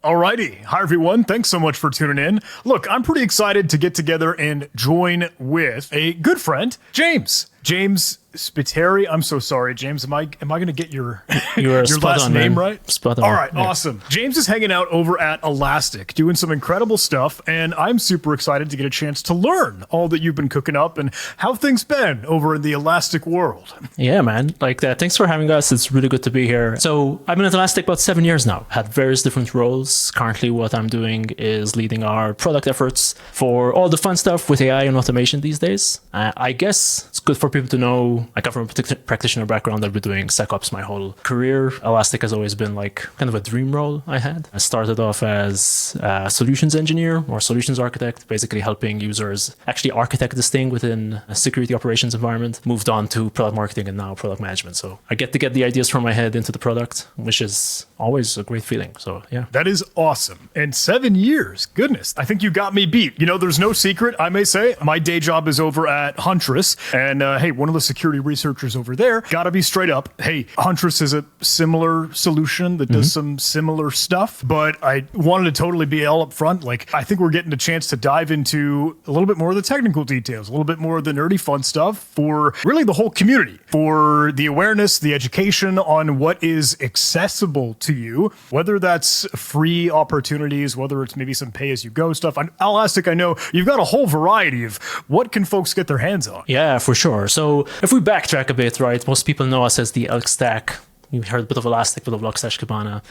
Alrighty. Hi, everyone. Thanks so much for tuning in. Look, I'm pretty excited to get together and join with a good friend, James. James Spiteri. I'm so sorry, James. Am I going to get your last name right? Spot on. All right, awesome. James is hanging out over at Elastic, doing some incredible stuff, and I'm super excited to get a chance to learn all that you've been cooking up and how things been over in the Elastic world. Yeah, man. Thanks for having us. It's really good to be here. So I've been at Elastic about 7 years now. Had various different roles. Currently, what I'm doing is leading our product efforts for all the fun stuff with AI and automation these days. I guess it's good for people to know I come from a practitioner background. I've been doing SecOps my whole career. Elastic has always been kind of a dream role I had. I started off as a solutions engineer or solutions architect, basically helping users actually architect this thing within a security operations environment. Moved on to product marketing and now product management. So I get to get the ideas from my head into the product, which is always a great feeling. So yeah. That is awesome. And 7 years, goodness. I think you got me beat. There's no secret, I may say. My day job is over at Huntress. And hey, one of the security researchers over there, gotta be straight up. Hey, Huntress is a similar solution that does some similar stuff, but I wanted to totally be all up front. I think we're getting a chance to dive into a little bit more of the technical details, a little bit more of the nerdy fun stuff for really the whole community, for the awareness, the education on what is accessible to you, whether that's free opportunities, whether it's maybe some pay-as-you-go stuff. On Elastic, I know you've got a whole variety of what can folks get their hands on. Yeah, for sure. So if we backtrack a bit, right, most people know us as the ELK Stack. You've heard a bit of Elastic, a bit of Log/Kibana.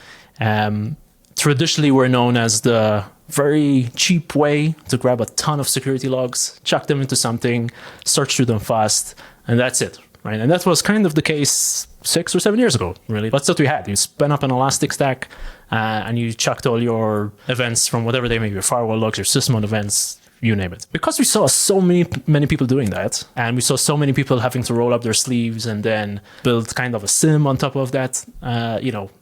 Traditionally, we're known as the very cheap way to grab a ton of security logs, chuck them into something, search through them fast, and that's it, right? And that was kind of the case 6 or 7 years ago, really. That's what we had. You spin up an Elastic Stack, and you chucked all your events from whatever they may be, your firewall logs, your system events, you name it. Because we saw so many people doing that, and we saw so many people having to roll up their sleeves and then build kind of a SIEM on top of that,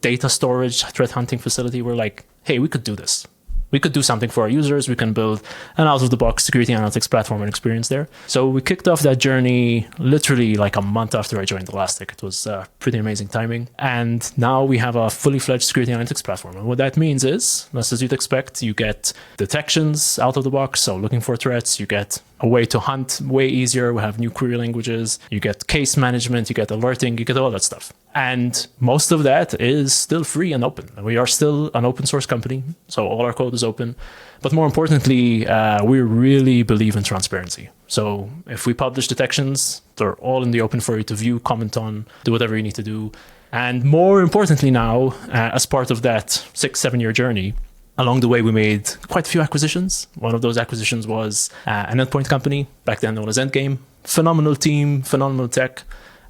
data storage, threat hunting facility, we're like, hey, we could do this. We could do something for our users. We can build an out-of-the-box security analytics platform and experience there. So we kicked off that journey literally like a month after I joined Elastic. It was pretty amazing timing. And now we have a fully-fledged security analytics platform. And what that means is, as you'd expect, you get detections out of the box. So looking for threats, you get a way to hunt way easier. We have new query languages. You get case management, you get alerting, you get all that stuff. And most of that is still free and open. We are still an open source company, so all our code is open. But more importantly, we really believe in transparency. So if we publish detections, they're all in the open for you to view, comment on, do whatever you need to do. And more importantly now, as part of that 6-7 year journey, along the way, we made quite a few acquisitions. One of those acquisitions was an endpoint company, back then known as Endgame. Phenomenal team, phenomenal tech.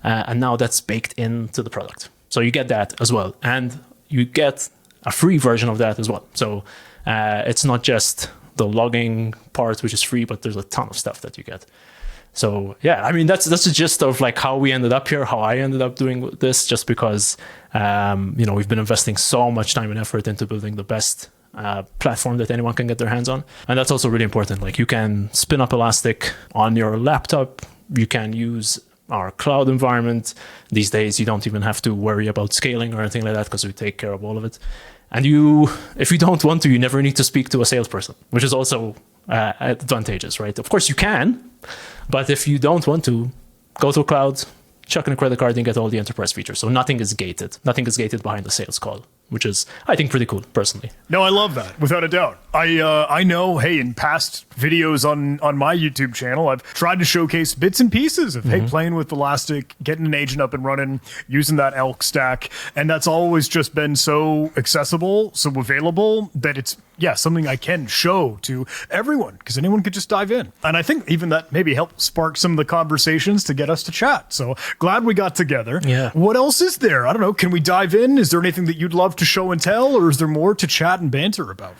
And now that's baked into the product. So you get that as well. And you get a free version of that as well. So it's not just the logging part, which is free, but there's a ton of stuff that you get. So yeah, I mean, that's the gist of how we ended up here, how I ended up doing this, just because, we've been investing so much time and effort into building the best platform that anyone can get their hands on. And that's also really important. You can spin up Elastic on your laptop. You can use our cloud environment. These days, you don't even have to worry about scaling or anything like that because we take care of all of it. And if you don't want to, you never need to speak to a salesperson, which is also advantageous, right? Of course you can, but if you don't want to, go to a cloud, chuck in a credit card and get all the enterprise features. So nothing is gated. Nothing is gated behind the sales call, which is, I think, pretty cool, personally. No, I love that, without a doubt. I know, hey, in past videos on my YouTube channel, I've tried to showcase bits and pieces of, hey, playing with Elastic, getting an agent up and running, using that ELK stack. And that's always just been so accessible, so available, that it's, something I can show to everyone, because anyone could just dive in. And I think even that maybe helped spark some of the conversations to get us to chat. So glad we got together. Yeah. What else is there? I don't know. Can we dive in? Is there anything that you'd love to show and tell, or is there more to chat and banter about?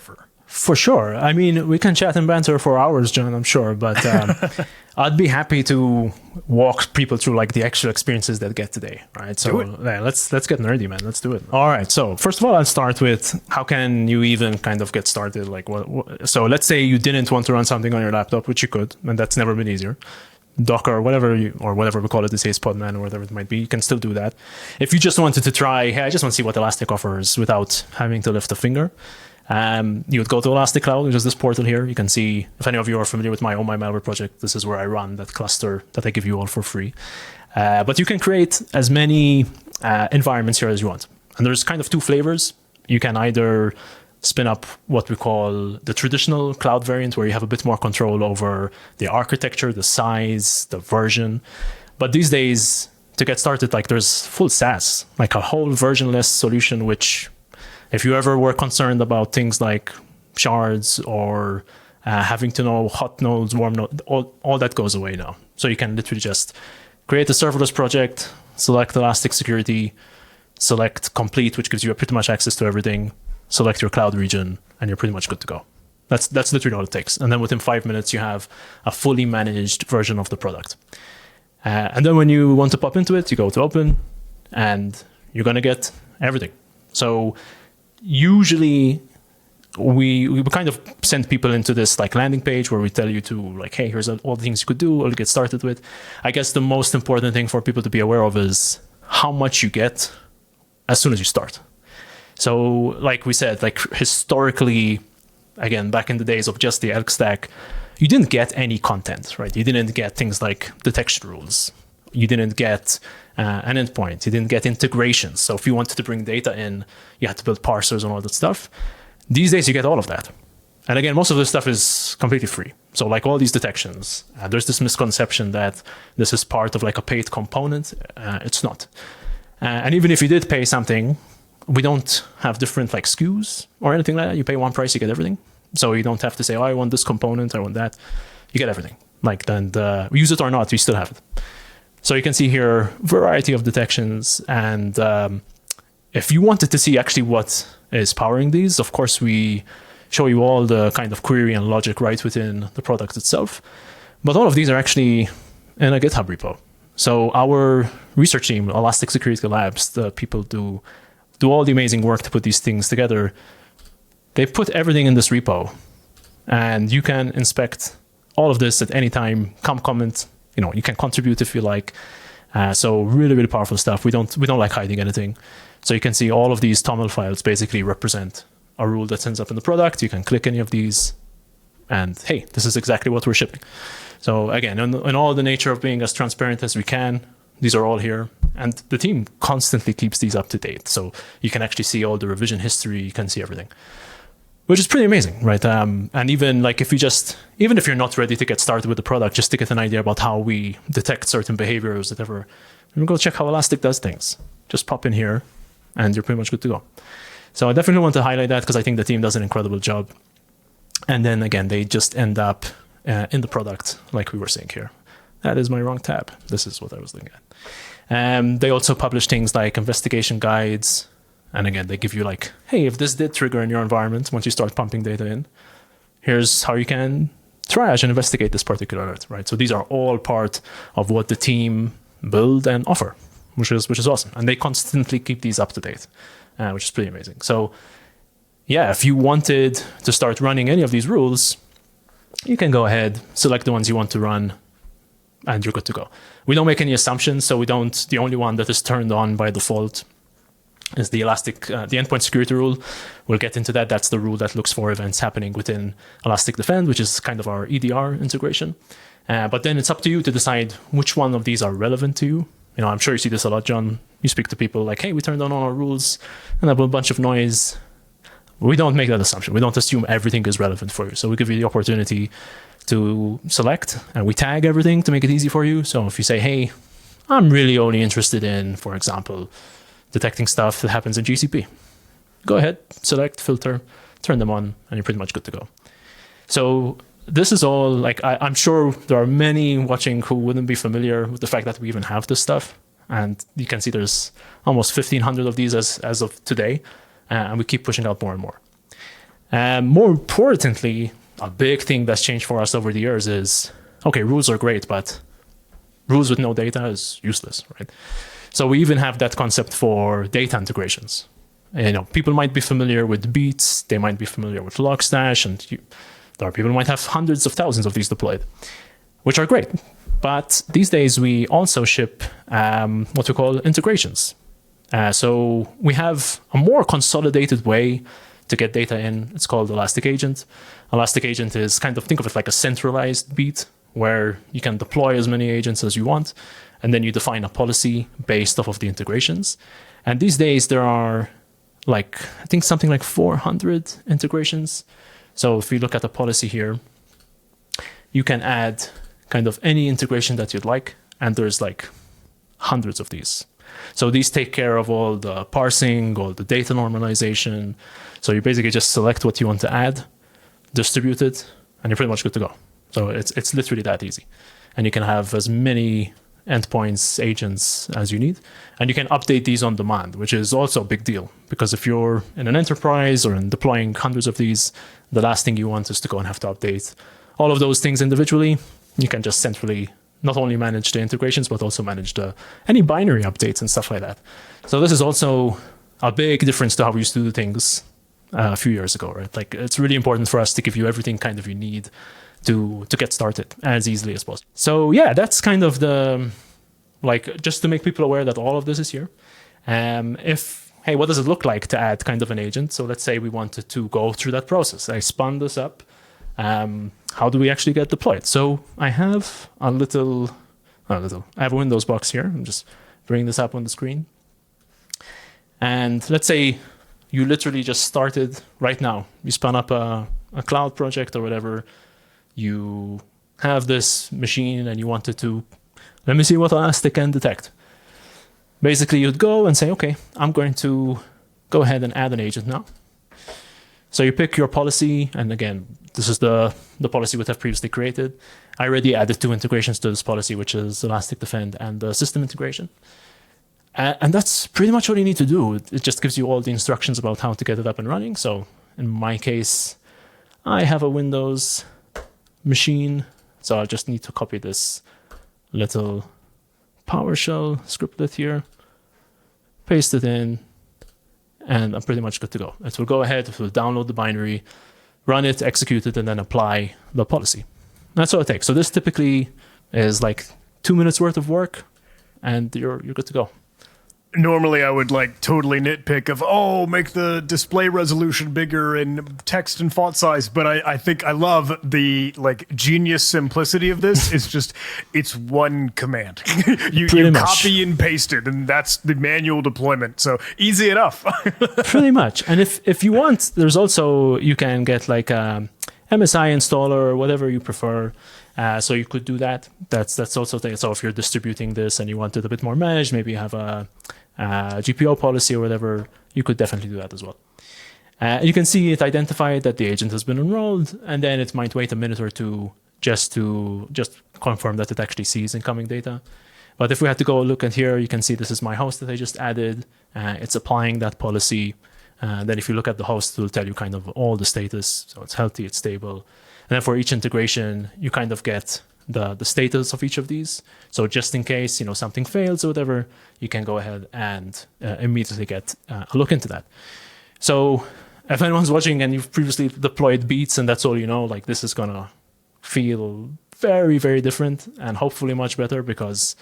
For sure. I mean, we can chat and banter for hours, John, I'm sure, but I'd be happy to walk people through the actual experiences that get today, right? So let's get nerdy, man. Let's do it. All right. So first of all, I'll start with how can you even kind of get started? So let's say you didn't want to run something on your laptop, which you could, and that's never been easier. Docker, whatever we call it these days, Podman or whatever it might be, you can still do that. If you just wanted to try, hey, I just want to see what Elastic offers without having to lift a finger, You would go to Elastic Cloud, which is this portal here. You can see, if any of you are familiar with my Malware project, this is where I run that cluster that I give you all for free. But you can create as many environments here as you want. And there's kind of two flavors. You can either spin up what we call the traditional cloud variant, where you have a bit more control over the architecture, the size, the version. But these days, to get started, like there's full SaaS, like a whole versionless solution, which if you ever were concerned about things like shards or having to know hot nodes, warm nodes, all that goes away now. So you can literally just create a serverless project, select Elastic Security, select Complete, which gives you pretty much access to everything, select your cloud region, and you're pretty much good to go. That's literally all it takes. And then within 5 minutes, you have a fully managed version of the product. And then when you want to pop into it, you go to open, and you're going to get everything. So usually we kind of send people into this like landing page where we tell you to like, hey, here's all the things you could do, all you get started with. I guess the most important thing for people to be aware of is how much you get as soon as you start. So like we said, like historically, again, back in the days of just the ELK stack, you didn't get any content, right? You didn't get things like detection rules. You didn't get an endpoint. You didn't get integrations. So if you wanted to bring data in, you had to build parsers and all that stuff. These days, you get all of that. And again, most of this stuff is completely free. So like all these detections, there's this misconception that this is part of like a paid component. It's not. And even if you did pay something, we don't have different like SKUs or anything like that. You pay one price, you get everything. So you don't have to say, oh, I want this component, I want that. You get everything. Like then use it or not, you still have it. So you can see here, variety of detections. And if you wanted to see actually what is powering these, of course, we show you all the kind of query and logic right within the product itself. But all of these are actually in a GitHub repo. So our research team, Elastic Security Labs, the people do all the amazing work to put these things together. They put everything in this repo, and you can inspect all of this at any time. Come comment, you can contribute if you like. So really, really powerful stuff. We don't like hiding anything. So you can see all of these TOML files basically represent a rule that ends up in the product. You can click any of these, and hey, this is exactly what we're shipping. So again, in all the nature of being as transparent as we can, these are all here. And the team constantly keeps these up to date. So you can actually see all the revision history. You can see everything, which is pretty amazing, right? And even like even if you're not ready to get started with the product, just to get an idea about how we detect certain behaviors, whatever, go check how Elastic does things. Just pop in here, and you're pretty much good to go. So I definitely want to highlight that because I think the team does an incredible job. And then again, they just end up in the product, like we were saying here. That is my wrong tab. This is what I was looking at. They also publish things like investigation guides. And again, they give you like, hey, if this did trigger in your environment, once you start pumping data in, here's how you can triage and investigate this particular alert, right? So these are all part of what the team build and offer, which is awesome. And they constantly keep these up to date, which is pretty amazing. So yeah, if you wanted to start running any of these rules, you can go ahead, select the ones you want to run, and you're good to go. We don't make any assumptions, so the only one that is turned on by default is the the endpoint security rule. We'll get into that. That's the rule that looks for events happening within Elastic Defend, which is kind of our EDR integration. But then it's up to you to decide which one of these are relevant to you. I'm sure you see this a lot, John. You speak to people like, hey, we turned on all our rules and have a bunch of noise. We don't make that assumption. We don't assume everything is relevant for you. So we give you the opportunity to select, and we tag everything to make it easy for you. So if you say, hey, I'm really only interested in, for example, detecting stuff that happens in GCP, go ahead, select, filter, turn them on, and you're pretty much good to go. So this is all like, I'm sure there are many watching who wouldn't be familiar with the fact that we even have this stuff. And you can see there's almost 1,500 of these as of today. And we keep pushing out more and more. More importantly, a big thing that's changed for us over the years is, okay, rules are great, but rules with no data is useless, right? So we even have that concept for data integrations. People might be familiar with Beats, they might be familiar with Logstash, and there are people who might have hundreds of thousands of these deployed, which are great. But these days we also ship what we call integrations. So we have a more consolidated way to get data in. It's called Elastic Agent. Elastic Agent is kind of, think of it like a centralized beat where you can deploy as many agents as you want, and then you define a policy based off of the integrations. And these days there are like, I think something like 400 integrations. So if you look at the policy here, you can add kind of any integration that you'd like, and there's like hundreds of these. So these take care of all the parsing, all the data normalization. So you basically just select what you want to add, distribute it, and you're pretty much good to go. So it's literally that easy. And you can have as many endpoints, agents as you need. And you can update these on demand, which is also a big deal. Because if you're in an enterprise or in deploying hundreds of these, the last thing you want is to go and have to update all of those things individually. You can just centrally not only manage the integrations, but also manage any binary updates and stuff like that. So this is also a big difference to how we used to do things a few years ago, right? Like, it's really important for us to give you everything kind of you need to get started as easily as possible. So yeah, that's kind of just to make people aware that all of this is here. Hey, what does it look like to add kind of an agent? So let's say we wanted to go through that process. I spun this up. How do we actually get deployed? So I have I have a Windows box here. I'm just bringing this up on the screen. And let's say you literally just started right now. You spun up a cloud project or whatever. You have this machine and you wanted to, let me see what Elastic can detect. Basically, you'd go and say, okay, I'm going to go ahead and add an agent now. So you pick your policy, and again, this is the policy we have previously created. I already added 2 integrations to this policy, which is Elastic Defend and the system integration. And that's pretty much all you need to do. It just gives you all the instructions about how to get it up and running. So in my case, I have a Windows machine, so I just need to copy this little PowerShell scriptlet here, paste it in, and I'm pretty much good to go. It will go ahead, it will download the binary, run it, execute it, and then apply the policy. That's all it takes. So this typically is like 2 minutes worth of work, and you're good to go. Normally I would like totally nitpick of, make the display resolution bigger and text and font size. But I think I love the like genius simplicity of this. It's one command. you copy and paste it, and that's the manual deployment. So easy enough. Pretty much. And if you want, there's also, you can get like a MSI installer or whatever you prefer. So you could do that. That's also thing. So if you're distributing this and you want it a bit more managed, maybe you have a GPO policy or whatever, you could definitely do that as well. You can see it identified that the agent has been enrolled, and then it might wait a minute or two just to confirm that it actually sees incoming data. But if we had to go look at here, you can see this is my host that I just added. It's applying that policy. Then if you look at the host, it will tell you kind of all the status. So it's healthy, it's stable. And then for each integration, you kind of get the status of each of these. So just in case, something fails or whatever, you can go ahead and immediately get a look into that. So if anyone's watching and you've previously deployed beats and that's all you know, like, this is going to feel very, very different and hopefully much better, because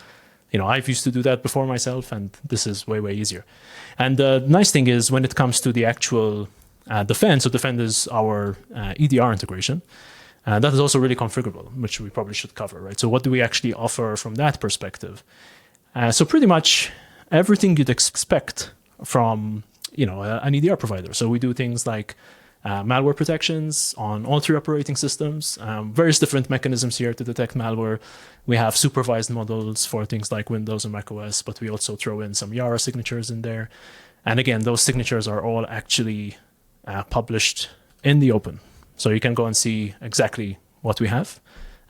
I've used to do that before myself, and this is way, way easier. And the nice thing is when it comes to the actual Defend, so Defend is our EDR integration. That is also really configurable, which we probably should cover, right? So what do we actually offer from that perspective? So pretty much everything you'd expect from an EDR provider. So we do things like malware protections on all 3 operating systems, various different mechanisms here to detect malware. We have supervised models for things like Windows and macOS, but we also throw in some Yara signatures in there. And again, those signatures are all actually published in the open. So you can go and see exactly what we have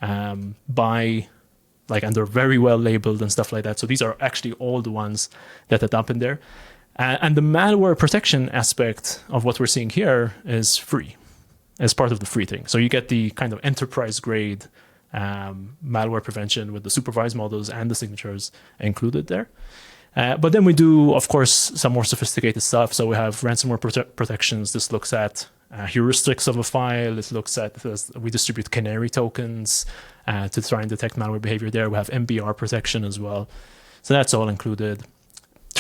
and they're very well labeled and stuff like that. So these are actually all the ones that end up in there. And the malware protection aspect of what we're seeing here is free as part of the free thing. So you get the kind of enterprise grade malware prevention with the supervised models and the signatures included there. But then we do, of course, some more sophisticated stuff. So we have ransomware protections. This looks at heuristics of a file. It looks at, we distribute canary tokens to try and detect malware behavior there. We have MBR protection as well. So that's all included.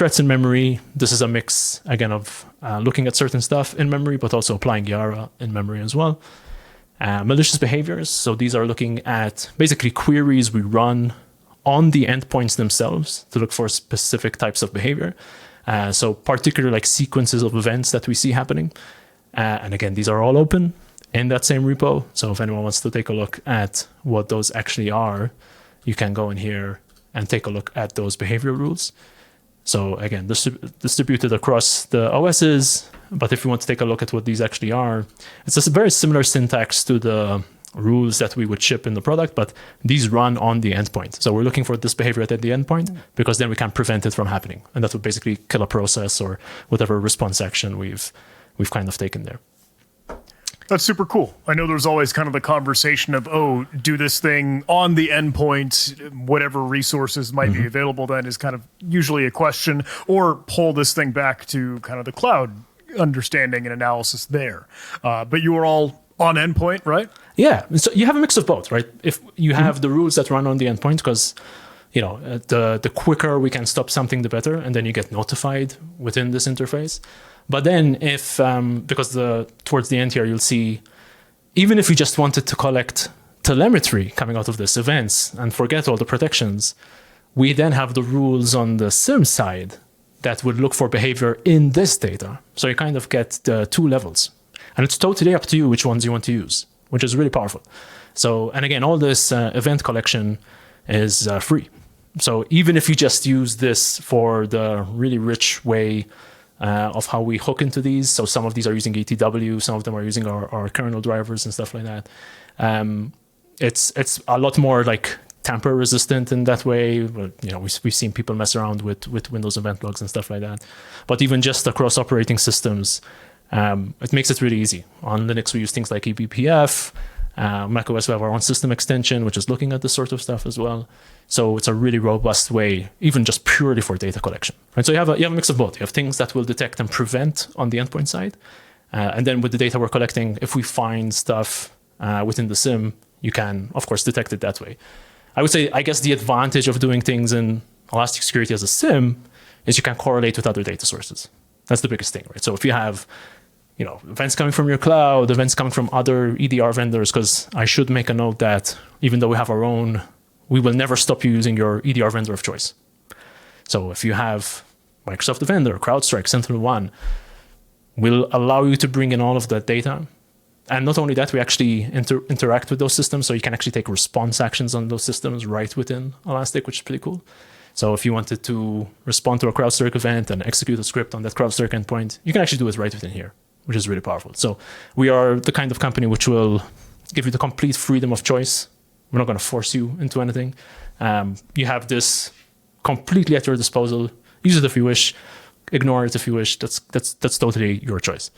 threats in memory. This is a mix, again, of looking at certain stuff in memory, but also applying Yara in memory as well. Malicious behaviors. So these are looking at basically queries we run on the endpoints themselves to look for specific types of behavior. So particular like sequences of events that we see happening. And again, these are all open in that same repo. So if anyone wants to take a look at what those actually are, you can go in here and take a look at those behavior rules. So again, distributed across the OSs, but if you want to take a look at what these actually are, it's a very similar syntax to the rules that we would ship in the product, but these run on the endpoint. So we're looking for this behavior at the endpoint because then we can prevent it from happening. And that would basically kill a process or whatever response action we've kind of taken there. That's super cool. I know there's always kind of the conversation of, oh, do this thing on the endpoint, whatever resources might be available then is kind of usually a question, or pull this thing back to kind of the cloud understanding and analysis there. But you are all on endpoint, right? Yeah. So you have a mix of both, right? If you have the rules that run on the endpoint, because the quicker we can stop something, the better, and then you get notified within this interface. But then if, because towards the end here, you'll see, even if you just wanted to collect telemetry coming out of this events and forget all the protections, we then have the rules on the SIEM side that would look for behavior in this data. So you kind of get the two levels. And it's totally up to you which ones you want to use, which is really powerful. So, and again, all this event collection is free. So even if you just use this for the really rich way of how we hook into these. So some of these are using ETW, some of them are using our kernel drivers and stuff like that. It's a lot more like tamper resistant in that way. We've seen people mess around with Windows event logs and stuff like that. But even just across operating systems, it makes it really easy. On Linux, we use things like eBPF. macOS, we have our own system extension, which is looking at this sort of stuff as well. So it's a really robust way, even just purely for data collection. Right? So you have a mix of both. You have things that will detect and prevent on the endpoint side. And then with the data we're collecting, if we find stuff within the SIEM, you can, of course, detect it that way. I would say, I guess the advantage of doing things in Elastic Security as a SIEM is you can correlate with other data sources. That's the biggest thing, right? So if you have events coming from your cloud, events coming from other EDR vendors, because I should make a note that even though we have our own, we will never stop you using your EDR vendor of choice. So if you have Microsoft Defender, CrowdStrike, SentinelOne, we'll allow you to bring in all of that data. And not only that, we actually interact with those systems, so you can actually take response actions on those systems right within Elastic, which is pretty cool. So if you wanted to respond to a CrowdStrike event and execute a script on that CrowdStrike endpoint, you can actually do it right within here, which is really powerful. So we are the kind of company which will give you the complete freedom of choice. We're not going to force you into anything. You have this completely at your disposal. Use it if you wish. Ignore it if you wish. That's totally your choice.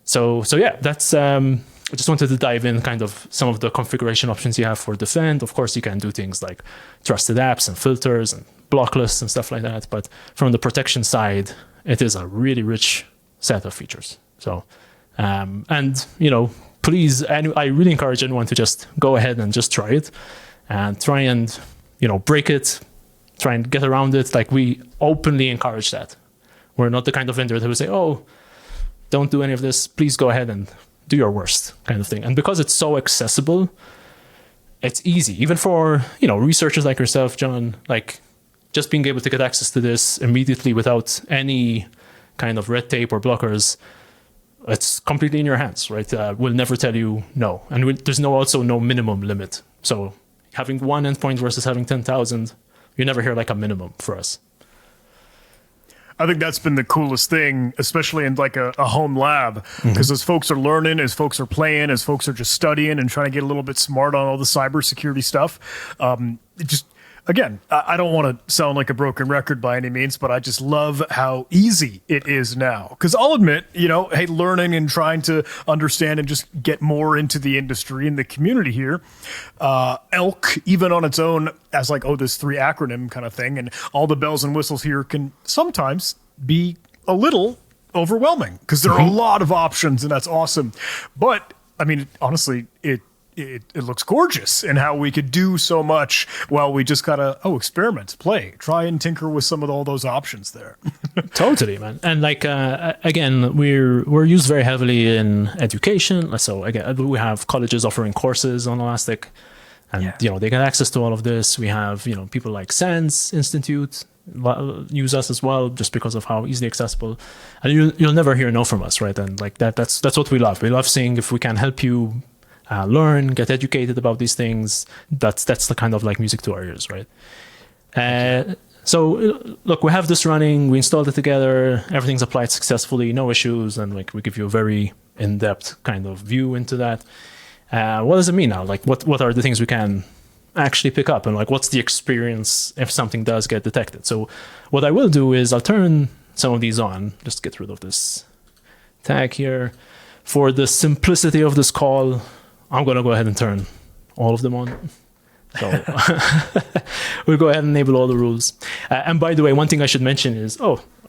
So yeah, that's. I just wanted to dive in kind of some of the configuration options you have for Defend. Of course, you can do things like trusted apps and filters and block lists and stuff like that. But from the protection side, it is a really rich set of features. So, please, I really encourage anyone to just go ahead and just try it and try and, break it, try and get around it. Like, we openly encourage that. We're not the kind of vendor that will say, oh, don't do any of this. Please go ahead and do your worst kind of thing. And because it's so accessible, it's easy. Even for, researchers like yourself, John, like just being able to get access to this immediately without any kind of red tape or blockers, it's completely in your hands, right? We'll never tell you no. And there's also no minimum limit. So having one endpoint versus having 10,000, you never hear like a minimum for us. I think that's been the coolest thing, especially in like a home lab, because as folks are learning, as folks are playing, as folks are just studying and trying to get a little bit smart on all the cybersecurity stuff, again, I don't want to sound like a broken record by any means, but I just love how easy it is now. Because I'll admit, hey, learning and trying to understand and just get more into the industry and the community here, ELK, even on its own, as like, this 3 acronym kind of thing, and all the bells and whistles here can sometimes be a little overwhelming because there are a lot of options, and that's awesome. But I mean, honestly, it it looks gorgeous, and how we could do so much while we just gotta experiment, play, try and tinker with some of all those options there. Totally, man. And like again, we're used very heavily in education. So again, we have colleges offering courses on Elastic, and they get access to all of this. We have people like SANS Institute use us as well, just because of how easily accessible. And you'll never hear no from us, right? And like that's what we love. We love seeing if we can help you learn, get educated about these things. That's the kind of like music to our ears, right? So look, we have this running. We installed it together. Everything's applied successfully, no issues, and like we give you a very in-depth kind of view into that. What does it mean now? Like, what are the things we can actually pick up, and like what's the experience if something does get detected? So what I will do is I'll turn some of these on. Just get rid of this tag here. For the simplicity of this call, I'm going to go ahead and turn all of them on. So we'll go ahead and enable all the rules. And by the way, one thing I should mention is,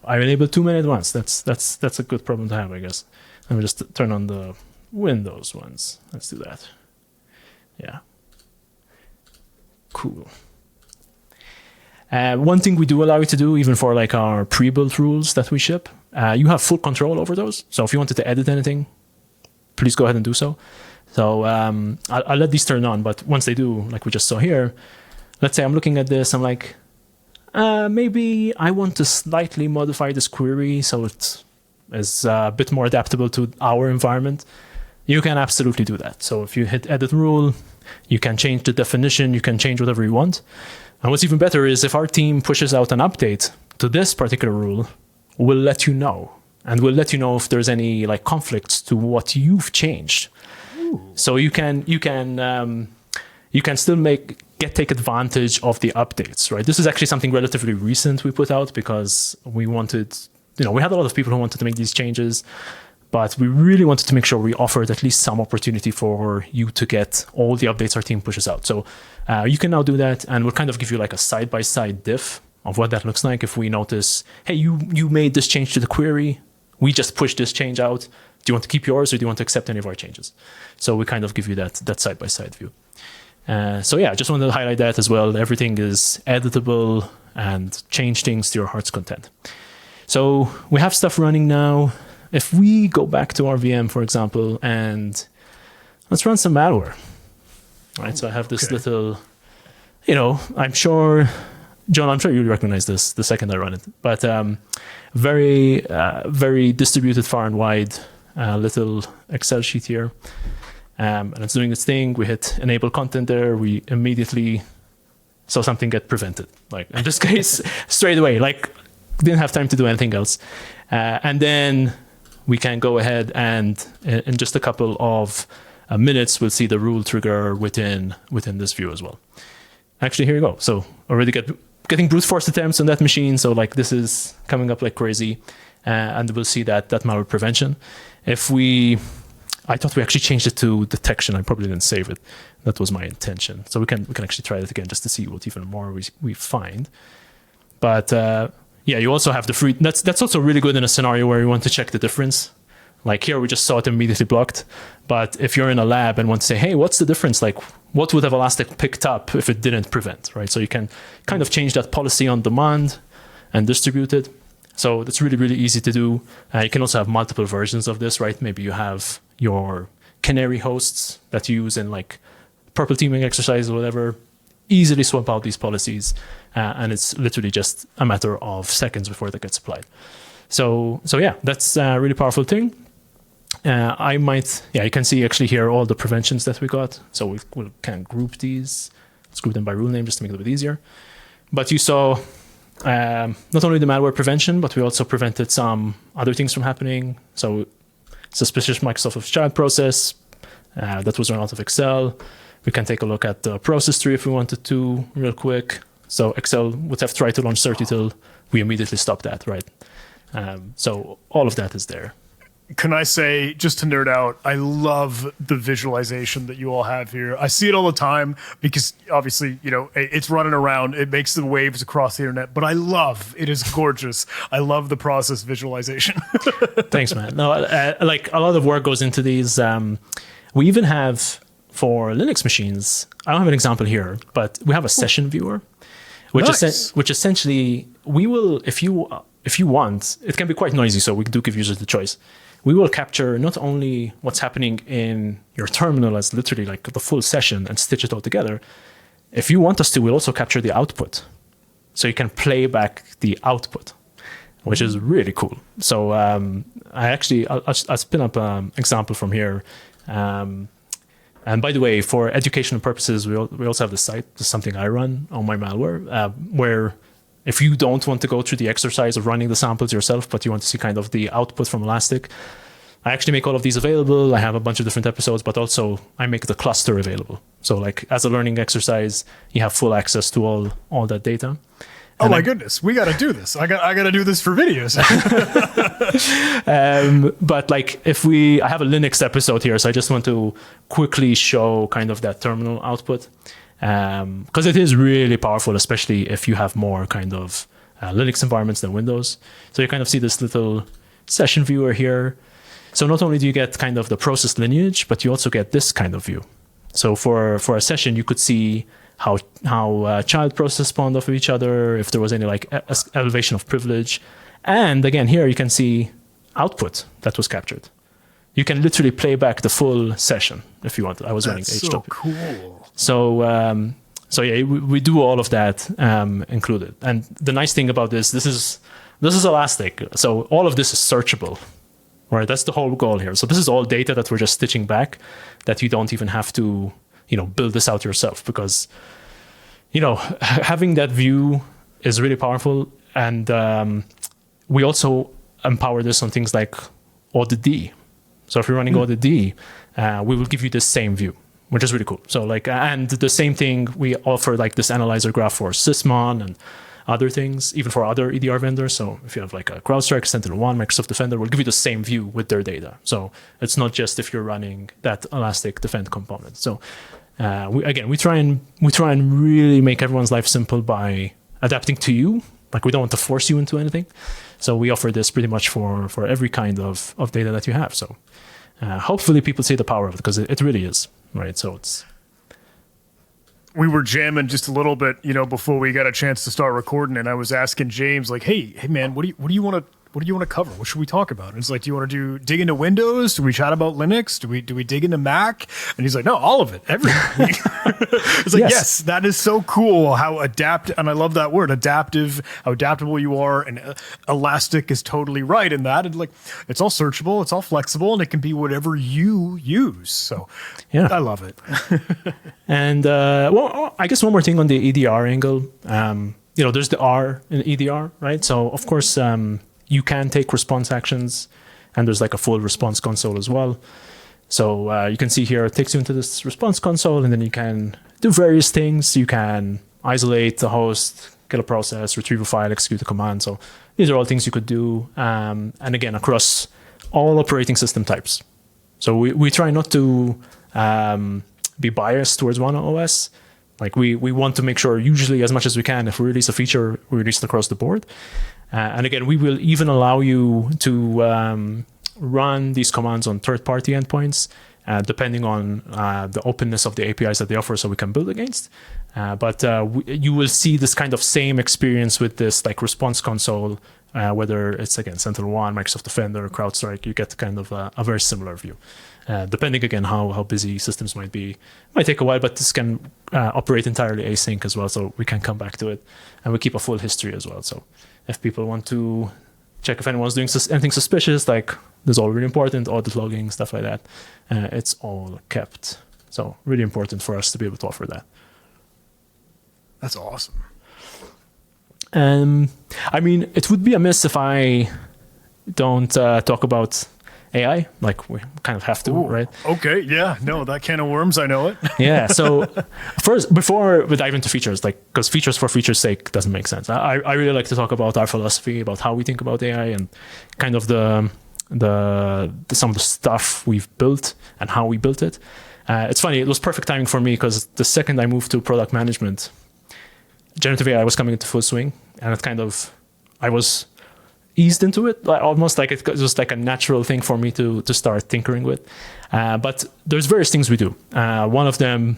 I enabled too many at once. That's a good problem to have, I guess. Let me just turn on the Windows ones. Let's do that. Yeah. Cool. One thing we do allow you to do, even for like our pre-built rules that we ship, you have full control over those. So if you wanted to edit anything, please go ahead and do so. So I'll let these turn on, but once they do, like we just saw here, let's say I'm looking at this, I'm like, maybe I want to slightly modify this query so it is a bit more adaptable to our environment. You can absolutely do that. So if you hit edit rule, you can change the definition, you can change whatever you want. And what's even better is if our team pushes out an update to this particular rule, we'll let you know. And we'll let you know if there's any like conflicts to what you've changed. Ooh. So you can still take advantage of the updates, right? This is actually something relatively recent we put out because we wanted, we had a lot of people who wanted to make these changes, but we really wanted to make sure we offered at least some opportunity for you to get all the updates our team pushes out. So you can now do that, and we'll kind of give you like a side-by-side diff of what that looks like. If we notice, hey, you made this change to the query, we just pushed this change out. Do you want to keep yours, or do you want to accept any of our changes? So we kind of give you that side-by-side view. So yeah, just wanted to highlight that as well. Everything is editable and change things to your heart's content. So we have stuff running now. If we go back to our VM, for example, and let's run some malware. Right, so I have this little, I'm sure, John, you'll recognize this the second I run it, but very, very distributed far and wide little Excel sheet here. And it's doing its thing. We hit enable content there. We immediately saw something get prevented. Like in this case, straight away, like didn't have time to do anything else. And then we can go ahead and in just a couple of minutes, we'll see the rule trigger within this view as well. Actually, here you go. So already getting brute force attempts on that machine. So like this is coming up like crazy. And we'll see that malware prevention. I thought we actually changed it to detection. I probably didn't save it. That was my intention. So we can actually try that again just to see what even more we find. But yeah, you also have the free. That's also really good in a scenario where you want to check the difference. Like here, we just saw it immediately blocked. But if you're in a lab and want to say, hey, what's the difference? Like, what would have Elastic picked up if it didn't prevent, right? So you can kind of change that policy on demand and distribute it. So that's really, really easy to do. You can also have multiple versions of this, right? Maybe you have your canary hosts that you use in like purple teaming exercise or whatever. Easily swap out these policies. And it's literally just a matter of seconds before that gets applied. So yeah, that's a really powerful thing. You can see actually here all the preventions that we got. So we can group these. Let's group them by rule name just to make it a bit easier. But you saw not only the malware prevention, but we also prevented some other things from happening. So suspicious Microsoft Office child process that was run out of Excel. We can take a look at the process tree if we wanted to real quick. So Excel would have tried to launch certitl. We immediately stopped that, right? So all of that is there. Can I say, just to nerd out, I love the visualization that you all have here. I see it all the time because obviously, it's running around. It makes the waves across the internet, but it is gorgeous. I love the process visualization. Thanks, man. No, like a lot of work goes into these. We even have for Linux machines, I don't have an example here, but we have a session viewer, which which essentially we will, if you want, it can be quite noisy, so we do give users the choice. We will capture not only what's happening in your terminal as literally like the full session and stitch it all together. If you want us to, we'll also capture the output. So you can play back the output, which is really cool. So I'll spin up an example from here. And by the way, for educational purposes, we also have the site. This is something I run on my malware, where if you don't want to go through the exercise of running the samples yourself, but you want to see kind of the output from Elastic, I actually make all of these available. I have a bunch of different episodes, but also I make the cluster available. So like as a learning exercise, you have full access to all that data. Oh my goodness, we got to do this. I got to do this for videos. But like I have a Linux episode here, so I just want to quickly show kind of that terminal output. Because it is really powerful, especially if you have more kind of Linux environments than Windows. So you kind of see this little session viewer here. So not only do you get kind of the process lineage, but you also get this kind of view. So for a session, you could see how child process spawned off of each other, if there was any like elevation of privilege. And again, here you can see output that was captured. You can literally play back the full session if you want. I was running HW. So cool. So yeah, we do all of that included. And the nice thing about this is Elastic. So all of this is searchable, right? That's the whole goal here. So this is all data that we're just stitching back, that you don't even have to, build this out yourself, because, having that view is really powerful. And we also empower this on things like Audit D. So if you're running Audit D, we will give you the same view, which is really cool. So and the same thing, we offer like this analyzer graph for Sysmon and other things, even for other EDR vendors. So if you have like a CrowdStrike, SentinelOne, Microsoft Defender, will give you the same view with their data. So it's not just if you're running that Elastic Defend component. So we try and really make everyone's life simple by adapting to you. Like we don't want to force you into anything. So we offer this pretty much for every kind of data that you have. So hopefully people see the power of it, because it really is, right? So we were jamming just a little bit, before we got a chance to start recording, and I was asking James, like, hey man, what do you want to cover? What should we talk about? And it's like, do you want to dig into Windows? Do we chat about Linux? Do we dig into Mac? And he's like, no, all of it, everything. It's like, yes, that is so cool how and I love that word, adaptive, how adaptable you are. And Elastic is totally right in that. And like, it's all searchable, it's all flexible, and it can be whatever you use. So yeah, I love it. And I guess one more thing on the EDR angle. There's the R in EDR, right? So of course, you can take response actions, and there's like a full response console as well. So you can see here, it takes you into this response console, and then you can do various things. You can isolate the host, kill a process, retrieve a file, execute a command. So these are all things you could do. And again, across all operating system types. So we try not to be biased towards one OS. Like we want to make sure, usually as much as we can, if we release a feature, we release it across the board. And again, we will even allow you to run these commands on third-party endpoints, depending on the openness of the APIs that they offer, so we can build against. But you will see this kind of same experience with this like response console, whether it's, again, SentinelOne, Microsoft Defender, CrowdStrike. You get kind of a very similar view. Depending, again, how busy systems might be. It might take a while, but this can operate entirely async as well, so we can come back to it. And we keep a full history as well. So if people want to check if anyone's doing anything suspicious, like this is all really important, audit logging, stuff like that, it's all kept. So really important for us to be able to offer that. That's awesome. It would be amiss if I don't talk about AI, like we kind of have to. Ooh, right? Okay, yeah, no, that can of worms, I know it. Yeah, so first, before we dive into features, like, because features for feature's sake doesn't make sense. I really like to talk about our philosophy, about how we think about AI, and kind of the some of the stuff we've built and how we built it. It's funny, it was perfect timing for me, because the second I moved to product management, generative AI was coming into full swing, and it kind of, I was eased into it, almost like it's just like a natural thing for me to start tinkering with. But there's various things we do. One of them,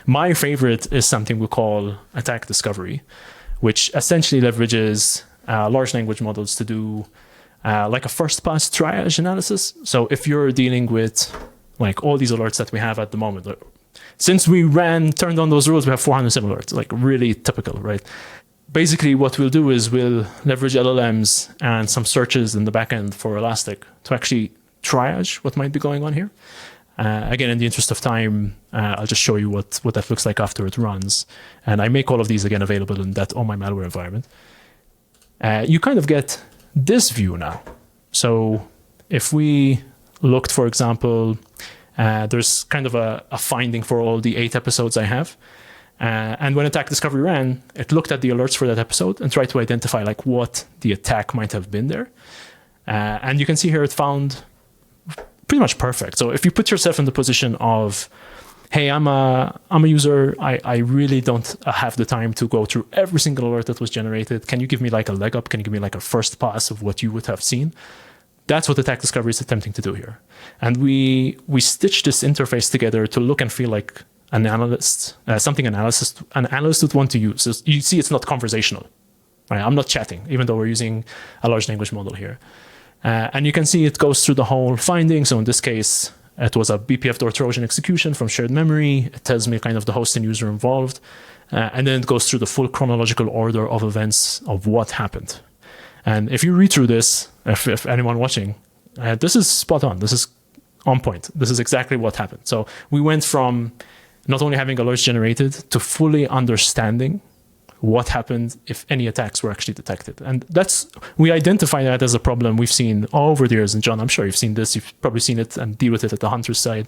my favorite is something we call attack discovery, which essentially leverages large language models to do like a first pass triage analysis. So if you're dealing with like all these alerts that we have at the moment, since we turned on those rules, we have 407 alerts, like really typical, right? Basically, what we'll do is we'll leverage LLMs and some searches in the backend for Elastic to actually triage what might be going on here. Again, in the interest of time, I'll just show you what that looks like after it runs. And I make all of these, again, available in that on my malware environment. You kind of get this view now. So if we looked, for example, there's kind of a finding for all the 8 episodes I have. And when attack discovery ran, it looked at the alerts for that episode and tried to identify like what the attack might have been there. And you can see here it found pretty much perfect. So if you put yourself in the position of, hey, I'm a user, I really don't have the time to go through every single alert that was generated. Can you give me like a leg up? Can you give me like a first pass of what you would have seen? That's what attack discovery is attempting to do here. And we stitch this interface together to look and feel like an analyst, something an analyst would want to use. So you see, it's not conversational. Right? I'm not chatting, even though we're using a large language model here. And you can see it goes through the whole finding. So in this case, it was a BPF door Trojan execution from shared memory. It tells me kind of the host and user involved. And then it goes through the full chronological order of events of what happened. And if you read through this, if anyone watching, this is spot on. This is on point. This is exactly what happened. So we went from not only having alerts generated to fully understanding what happened if any attacks were actually detected. And we identify that as a problem we've seen all over the years. And John, I'm sure you've seen this. You've probably seen it and deal with it at the hunter side.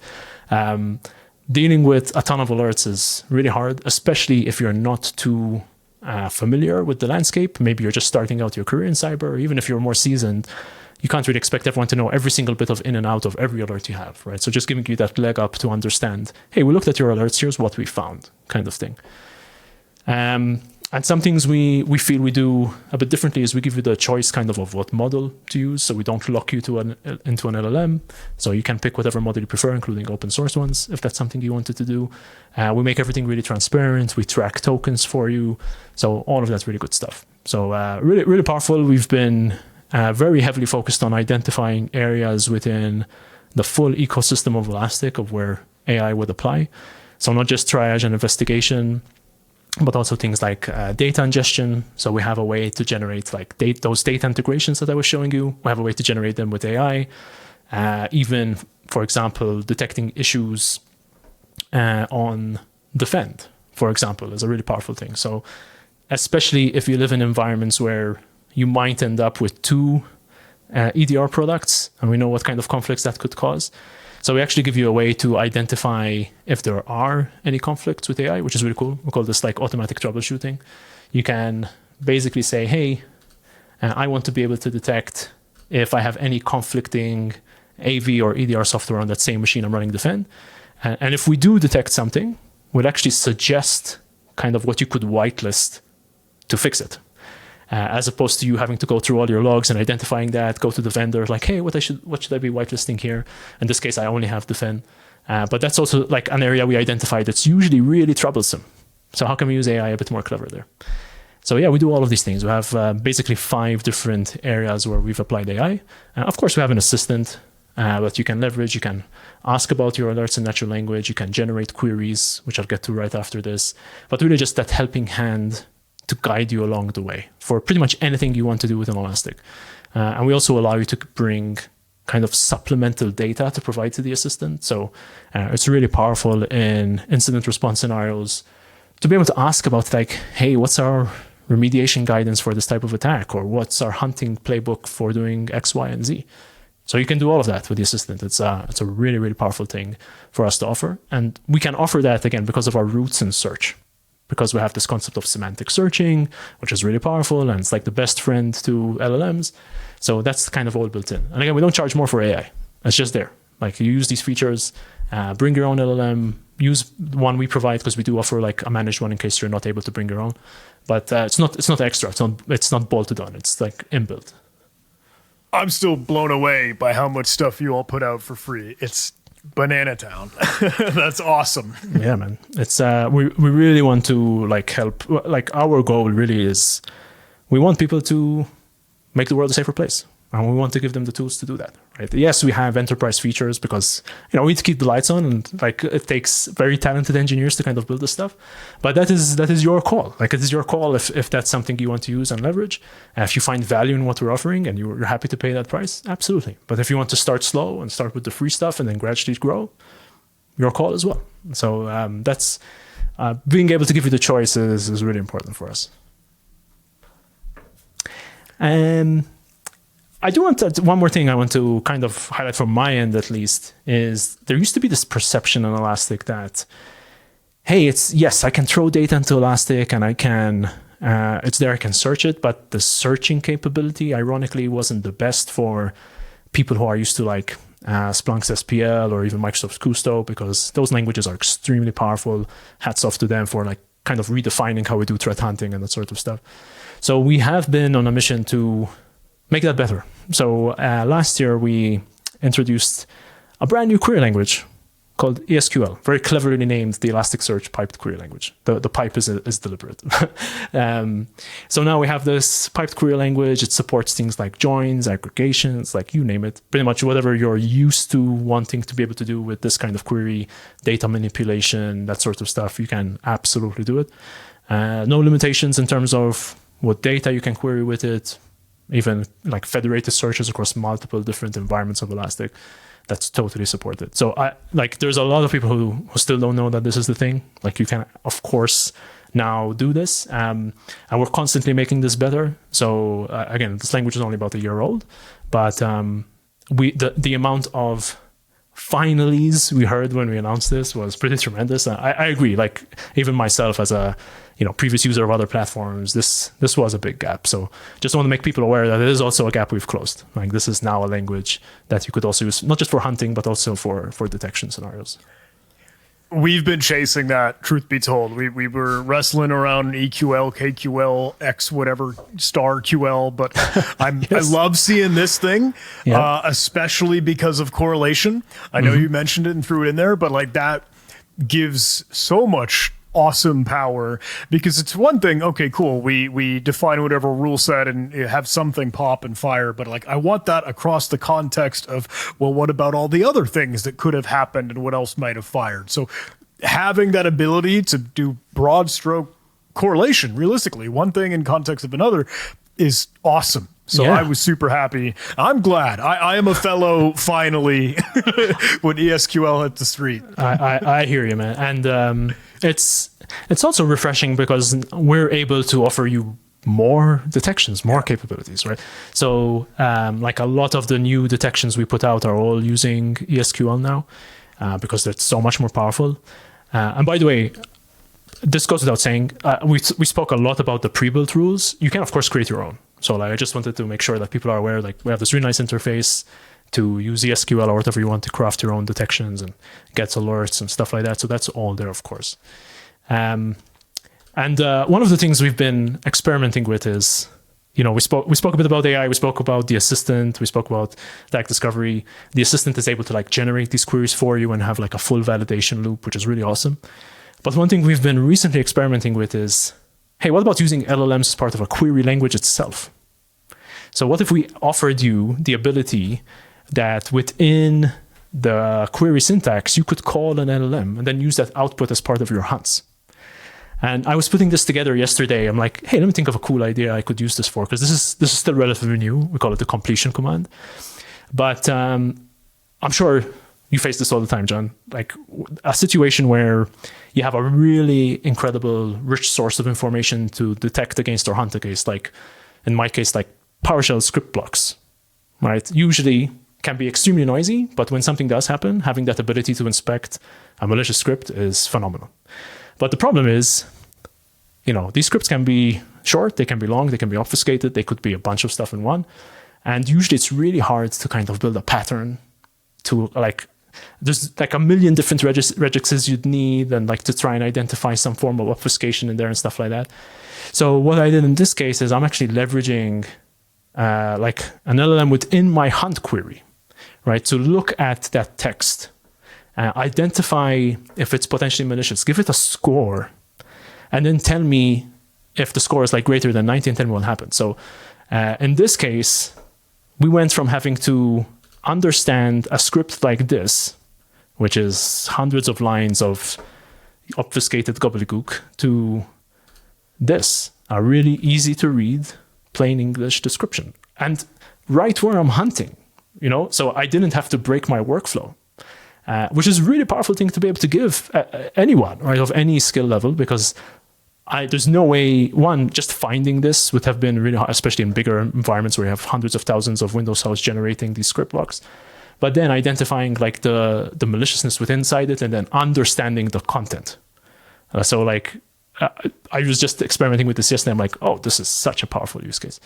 Dealing with a ton of alerts is really hard, especially if you're not too familiar with the landscape. Maybe you're just starting out your career in cyber, or even if you're more seasoned, you can't really expect everyone to know every single bit of in and out of every alert you have, right? So just giving you that leg up to understand, hey, we looked at your alerts, here's what we found, kind of thing. And some things we feel we do a bit differently is we give you the choice kind of what model to use. So we don't lock you into an LLM. So you can pick whatever model you prefer, including open source ones, if that's something you wanted to do. We make everything really transparent. We track tokens for you. So all of that's really good stuff. So really, really powerful. We've been very heavily focused on identifying areas within the full ecosystem of Elastic of where AI would apply. So not just triage and investigation, but also things like data ingestion. So we have a way to generate like those data integrations that I was showing you. We have a way to generate them with AI. Even, for example, detecting issues on Defend, for example, is a really powerful thing. So especially if you live in environments where you might end up with 2 EDR products, and we know what kind of conflicts that could cause. So we actually give you a way to identify if there are any conflicts with AI, which is really cool. We call this like automatic troubleshooting. You can basically say, hey, I want to be able to detect if I have any conflicting AV or EDR software on that same machine I'm running Defend. And if we do detect something, we'll actually suggest kind of what you could whitelist to fix it. As opposed to you having to go through all your logs and identifying that, go to the vendor, like, hey, what should I be whitelisting here? In this case, I only have Defend. But that's also like an area we identify that's usually really troublesome. So how can we use AI a bit more clever there? So yeah, we do all of these things. We have basically 5 different areas where we've applied AI. Of course, we have an assistant that you can leverage. You can ask about your alerts in natural language. You can generate queries, which I'll get to right after this. But really just that helping hand to guide you along the way for pretty much anything you want to do with an Elastic. And we also allow you to bring kind of supplemental data to provide to the assistant. So it's really powerful in incident response scenarios to be able to ask about like, hey, what's our remediation guidance for this type of attack? Or what's our hunting playbook for doing X, Y, and Z? So you can do all of that with the assistant. It's a really, really powerful thing for us to offer. And we can offer that, again, because of our roots in search. Because we have this concept of semantic searching, which is really powerful, and it's like the best friend to LLMs. So that's kind of all built in. And again, we don't charge more for AI. It's just there. Like you use these features, bring your own LLM, use the one we provide, because we do offer like a managed one in case you're not able to bring your own. But it's not extra. It's not bolted on. It's like inbuilt. I'm still blown away by how much stuff you all put out for free. It's banana town. That's awesome. Yeah, man. It's we really want to like help. Like our goal really is, we want people to make the world a safer place, and we want to give them the tools to do that. Right? Yes, we have enterprise features because we need to keep the lights on, and like it takes very talented engineers to kind of build this stuff. But that is your call. Like it is your call if that's something you want to use and leverage. If you find value in what we're offering and you're happy to pay that price, absolutely. But if you want to start slow and start with the free stuff and then gradually grow, your call as well. So that's being able to give you the choice is really important for us. I do want to, one more thing I want to kind of highlight from my end, at least, is there used to be this perception on Elastic that, hey, yes, I can throw data into Elastic and I can, it's there, I can search it, but the searching capability, ironically, wasn't the best for people who are used to like Splunk's SPL or even Microsoft's Custo, because those languages are extremely powerful. Hats off to them for like kind of redefining how we do threat hunting and that sort of stuff. So we have been on a mission to make that better. So last year we introduced a brand new query language called ESQL, very cleverly named the Elasticsearch piped query language. The pipe is deliberate. So now we have this piped query language. It supports things like joins, aggregations, like you name it, pretty much whatever you're used to wanting to be able to do with this kind of query, data manipulation, that sort of stuff. You can absolutely do it. No limitations in terms of what data you can query with it, even like federated searches across multiple different environments of Elastic. That's totally supported. So there's a lot of people who still don't know that this is the thing. Like you can, of course, now do this. And we're constantly making this better. So again, this language is only about a year old, but the amount of finallys we heard when we announced this was pretty tremendous. I agree. Like even myself as a previous user of other platforms, this was a big gap. So just want to make people aware that it is also a gap we've closed. Like this is now a language that you could also use, not just for hunting, but also for detection scenarios. We've been chasing that, truth be told. We were wrestling around EQL, KQL, X, whatever, star QL, but Yes. I love seeing this thing, Yeah. especially because of correlation. I know you mentioned it and threw it in there, but like that gives so much awesome power, because it's one thing, okay, cool, we define whatever rule set and have something pop and fire, but like I want that across the context of, well, what about all the other things that could have happened and what else might have fired? So having that ability to do broad stroke correlation, realistically, one thing in context of another, is awesome. So Yeah. I was super happy. I'm glad. I am a fellow finally when ESQL hit the street. I hear you, man. And it's also refreshing because we're able to offer you more detections, more capabilities, right? So like a lot of the new detections we put out are all using ESQL now because it's so much more powerful. And by the way, this goes without saying, we spoke a lot about the pre-built rules. You can, of course, create your own. So like, I just wanted to make sure that people are aware, like we have this really nice interface to use ESQL or whatever you want to craft your own detections and get alerts and stuff like that. So that's all there, of course. And one of the things we've been experimenting with is, we spoke a bit about AI, we spoke about the assistant, we spoke about attack discovery. The assistant is able to like generate these queries for you and have like a full validation loop, which is really awesome. But one thing we've been recently experimenting with is, hey, what about using LLMs as part of a query language itself? So what if we offered you the ability that within the query syntax, you could call an LLM and then use that output as part of your hunts? And I was putting this together yesterday. I'm like, hey, let me think of a cool idea I could use this for, because this is still relatively new. We call it the completion command. But I'm sure you face this all the time, John. Like a situation where you have a really incredible, rich source of information to detect against or hunt against, like in my case, like PowerShell script blocks, right? Usually can be extremely noisy, but when something does happen, having that ability to inspect a malicious script is phenomenal. But the problem is, these scripts can be short, they can be long, they can be obfuscated, they could be a bunch of stuff in one. And usually it's really hard to kind of build a pattern to like there's like a million different regexes you'd need, and like to try and identify some form of obfuscation in there and stuff like that. So what I did in this case is I'm actually leveraging like an LLM within my hunt query, right? To look at that text, identify if it's potentially malicious, give it a score, and then tell me if the score is like greater than 90 and tell me what happened. So in this case, we went from having to understand a script like this, which is hundreds of lines of obfuscated gobbledygook, to this, a really easy to read, plain English description. And right where I'm hunting, so I didn't have to break my workflow, which is a really powerful thing to be able to give anyone, right, of any skill level, because there's no way, one, just finding this would have been really hard, especially in bigger environments where you have hundreds of thousands of Windows hosts generating these script blocks. But then identifying like the maliciousness within inside it, and then understanding the content. So like, I was just experimenting with this yesterday. I'm like, oh, this is such a powerful use case.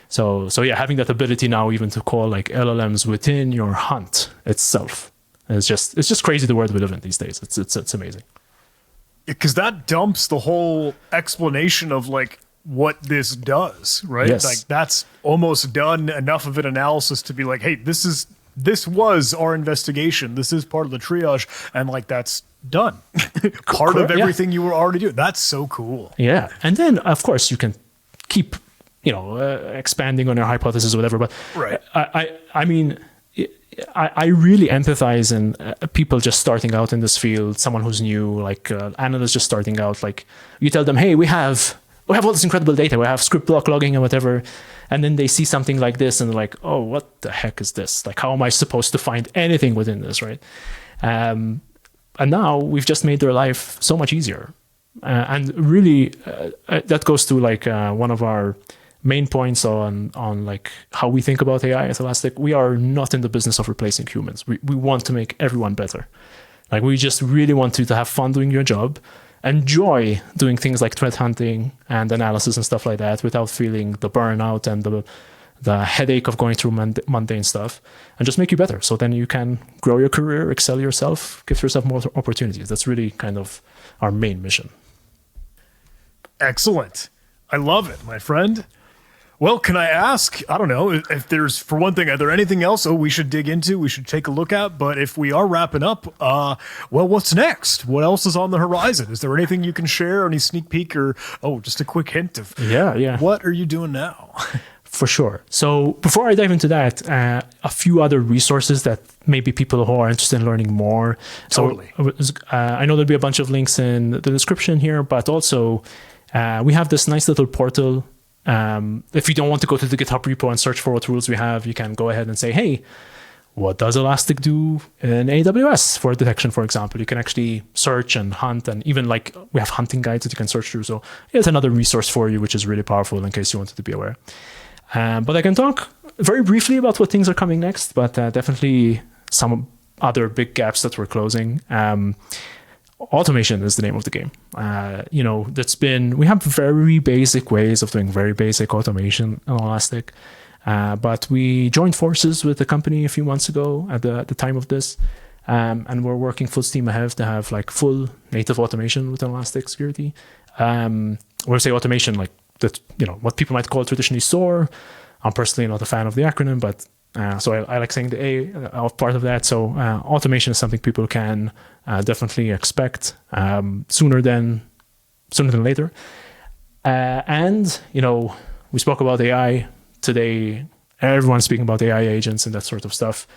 So yeah, having that ability now even to call like LLMs within your hunt itself, it's just crazy the world we live in these days. It's amazing. Because that dumps the whole explanation of like what this does, right? Yes. Like that's almost done enough of an analysis to be like, hey, this was our investigation. This is part of the triage, and like that's done. Part of everything you were already doing. That's so cool. Yeah, and then of course you can keep, expanding on your hypothesis or whatever. But right. I mean, I really empathize in people just starting out in this field, someone who's new, like analysts just starting out. Like you tell them, hey, we have all this incredible data, we have script block logging and whatever, and then they see something like this and they're like, oh, what the heck is this? Like, how am I supposed to find anything within this, right? And now we've just made their life so much easier. And really, that goes to like one of our main points on like how we think about AI at Elastic. We are not in the business of replacing humans. We want to make everyone better. Like we just really want you to have fun doing your job, enjoy doing things like threat hunting and analysis and stuff like that without feeling the burnout and the headache of going through mundane stuff, and just make you better. So then you can grow your career, excel yourself, give yourself more opportunities. That's really kind of our main mission. Excellent. I love it, my friend. Well, can I ask, I don't know, if there's, for one thing, are there anything else we should dig into, we should take a look at? But if we are wrapping up, well, what's next? What else is on the horizon? Is there anything you can share, any sneak peek, or, just a quick hint of what are you doing now? For sure. So before I dive into that, a few other resources that maybe people who are interested in learning more. Totally. So I know there'll be a bunch of links in the description here, but also we have this nice little portal. If you don't want to go to the GitHub repo and search for what rules we have, you can go ahead and say, hey, what does Elastic do in AWS for detection, for example? You can actually search and hunt, and even like we have hunting guides that you can search through. So it's another resource for you, which is really powerful in case you wanted to be aware. But I can talk very briefly about what things are coming next, but definitely some other big gaps that we're closing. Automation is the name of the game. We have very basic ways of doing very basic automation in Elastic, but we joined forces with the company a few months ago at the time of this, and we're working full steam ahead to have like full native automation with Elastic Security. When we say automation, like that, what people might call traditionally SOAR. I'm personally not a fan of the acronym, but so I like saying the A of part of that. So automation is something people can definitely expect sooner than later. And we spoke about AI today. Everyone's speaking about AI agents and that sort of stuff.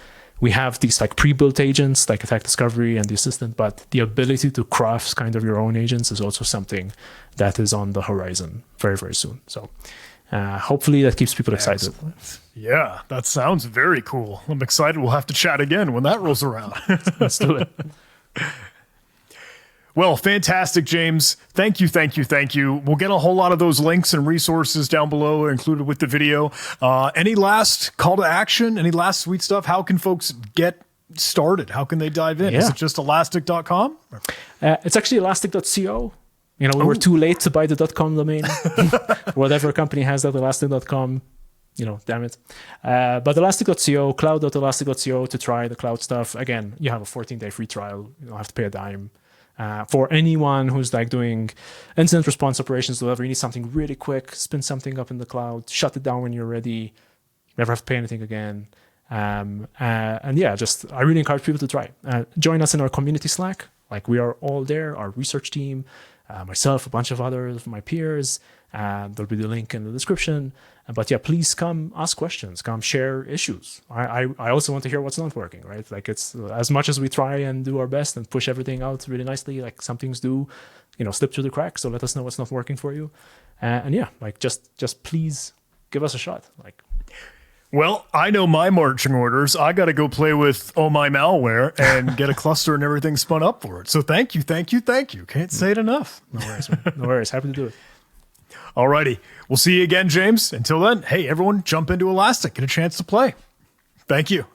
We have these like pre-built agents like Attack Discovery and the Assistant, but the ability to craft kind of your own agents is also something that is on the horizon very, very soon. So hopefully that keeps people excited. Excellent. Yeah, that sounds very cool. I'm excited. We'll have to chat again when that rolls around. Let's do it. Well, fantastic, James. Thank you. We'll get a whole lot of those links and resources down below included with the video. Any last call to action? Any last sweet stuff? How can folks get started? How can they dive in? Yeah. Is it just elastic.com? It's actually elastic.co. We were too late to buy the .com domain. Whatever company has that, elastic.com. damn it. But elastic.co, cloud.elastic.co to try the cloud stuff. Again, you have a 14-day free trial. You don't have to pay a dime. For anyone who's like doing incident response operations, whatever, you need something really quick, spin something up in the cloud, shut it down when you're ready, never have to pay anything again. And yeah, I really encourage people to try. Join us in our community Slack. Like, we are all there, our research team, myself, a bunch of others of my peers. There'll be the link in the description. But yeah, please come ask questions, come share issues. I also want to hear what's not working, right? Like, it's as much as we try and do our best and push everything out really nicely, like some things do, slip through the cracks. So let us know what's not working for you. And yeah, like just please give us a shot. Like, well, I know my marching orders. I got to go play with Oh My Malware and get a cluster and everything spun up for it. So thank you. Can't say it enough. No worries, man. No worries. Happy to do it. Alrighty. We'll see you again, James. Until then, hey, everyone, jump into Elastic. Get a chance to play. Thank you.